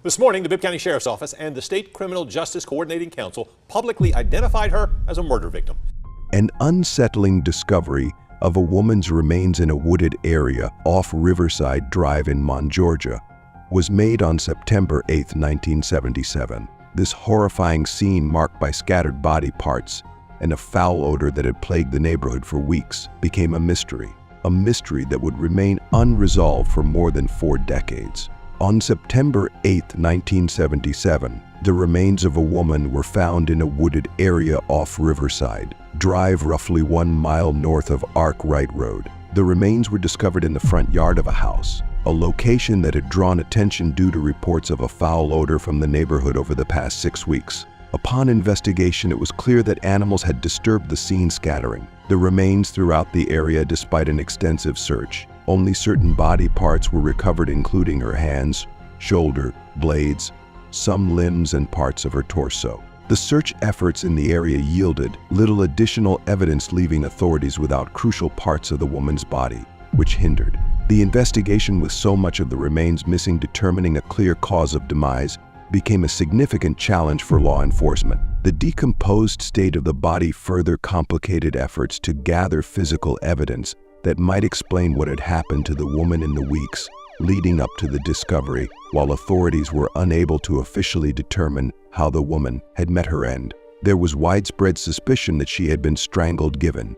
This morning, the Bibb County Sheriff's Office and the State Criminal Justice Coordinating Council publicly identified her as a murder victim. An unsettling discovery of a woman's remains in a wooded area off Riverside Drive in Mon, Georgia, was made on September 8, 1977. This horrifying scene, marked by scattered body parts and a foul odor that had plagued the neighborhood for weeks, became a mystery that would remain unresolved for more than 4 decades. On September 8, 1977, the remains of a woman were found in a wooded area off Riverside Drive, roughly 1 mile north of Arkwright Road. The remains were discovered in the front yard of a house, a location that had drawn attention due to reports of a foul odor from the neighborhood over the past 6 weeks. Upon investigation, it was clear that animals had disturbed the scene, scattering the remains throughout the area despite an extensive search. Only certain body parts were recovered, including her hands, shoulder blades, some limbs, and parts of her torso. The search efforts in the area yielded little additional evidence, leaving authorities without crucial parts of the woman's body, which hindered the investigation. With so much of the remains missing, determining a clear cause of demise became a significant challenge for law enforcement. The decomposed state of the body further complicated efforts to gather physical evidence that might explain what had happened to the woman in the weeks leading up to the discovery. While authorities were unable to officially determine how the woman had met her end, there was widespread suspicion that she had been strangled, given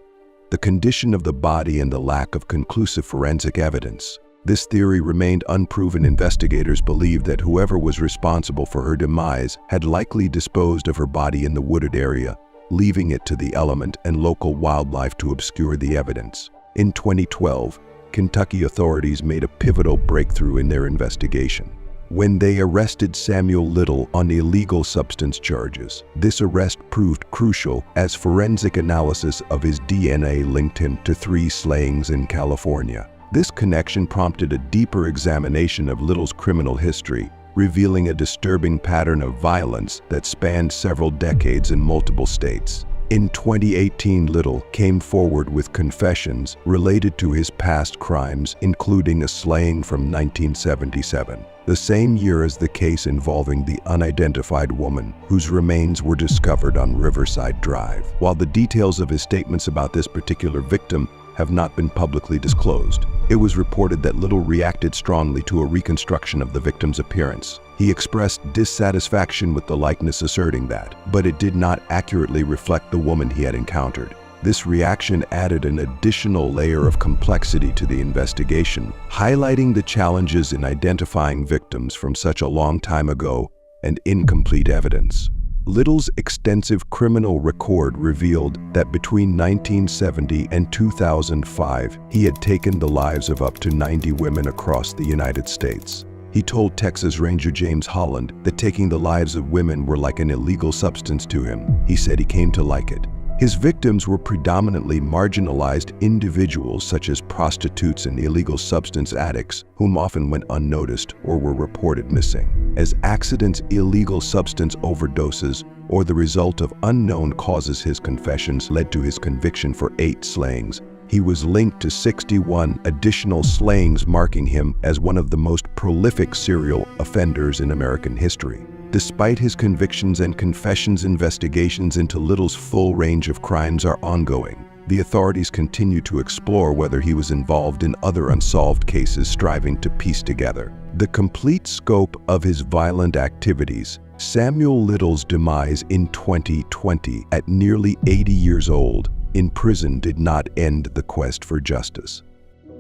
the condition of the body and the lack of conclusive forensic evidence. This theory remained unproven. Investigators believed that whoever was responsible for her demise had likely disposed of her body in the wooded area, leaving it to the element and local wildlife to obscure the evidence. In 2012, Kentucky authorities made a pivotal breakthrough in their investigation when they arrested Samuel Little on illegal substance charges. This arrest proved crucial, as forensic analysis of his DNA linked him to 3 slayings in California. This connection prompted a deeper examination of Little's criminal history, revealing a disturbing pattern of violence that spanned several decades in multiple states. In 2018, Little came forward with confessions related to his past crimes, including a slaying from 1977, the same year as the case involving the unidentified woman whose remains were discovered on Riverside Drive. While the details of his statements about this particular victim have not been publicly disclosed, it was reported that Little reacted strongly to a reconstruction of the victim's appearance. He expressed dissatisfaction with the likeness, asserting that, but it did not accurately reflect the woman he had encountered. This reaction added an additional layer of complexity to the investigation, highlighting the challenges in identifying victims from such a long time ago and incomplete evidence. Little's extensive criminal record revealed that between 1970 and 2005, he had taken the lives of up to 90 women across the United States. He told Texas Ranger James Holland that taking the lives of women were like an illegal substance to him. He said he came to like it. His victims were predominantly marginalized individuals such as prostitutes and illegal substance addicts, whom often went unnoticed or were reported missing. As accidents, illegal substance overdoses, or the result of unknown causes, his confessions led to his conviction for 8 slayings. He was linked to 61 additional slayings, marking him as one of the most prolific serial offenders in American history. Despite his convictions and confessions, investigations into Little's full range of crimes are ongoing. The authorities continue to explore whether he was involved in other unsolved cases, striving to piece together the complete scope of his violent activities. Samuel Little's demise in 2020, at nearly 80 years old, in prison, did not end the quest for justice.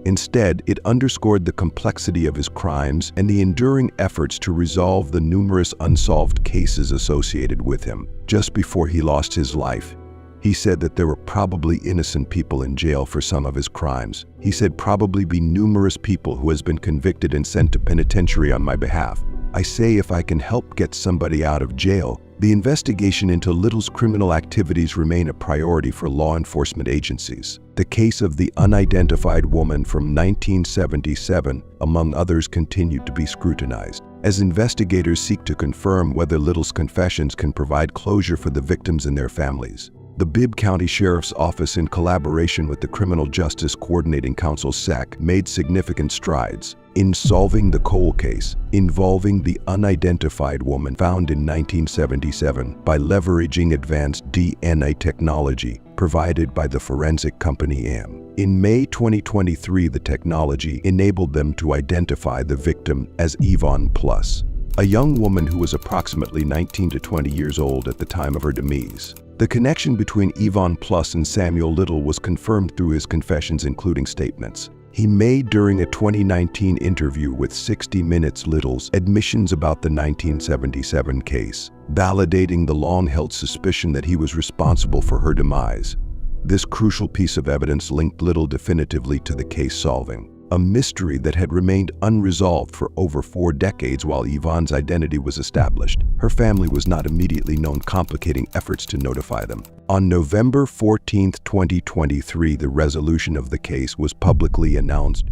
Instead, it underscored the complexity of his crimes and the enduring efforts to resolve the numerous unsolved cases associated with him. Just before he lost his life, he said that there were probably innocent people in jail for some of his crimes. He said, "Probably be numerous people who has been convicted and sent to penitentiary on my behalf. I say, if I can help get somebody out of jail." The investigation into Little's criminal activities remain a priority for law enforcement agencies. The case of the unidentified woman from 1977, among others, continued to be scrutinized, as investigators seek to confirm whether Little's confessions can provide closure for the victims and their families. The Bibb County Sheriff's Office, in collaboration with the Criminal Justice Coordinating Council (SEC), made significant strides in solving the cold case involving the unidentified woman found in 1977 by leveraging advanced DNA technology provided by the forensic company AM. In May 2023, the technology enabled them to identify the victim as Yvonne Plus, a young woman who was approximately 19 to 20 years old at the time of her demise. The connection between Yvonne Plus and Samuel Little was confirmed through his confessions, including statements he made during a 2019 interview with 60 Minutes. Little's admissions about the 1977 case, validating the long-held suspicion that he was responsible for her demise. This crucial piece of evidence linked Little definitively to the case solving, a mystery that had remained unresolved for over 4 decades while Yvonne's identity was established. Her family was not immediately known, complicating efforts to notify them. On November 14, 2023, the resolution of the case was publicly announced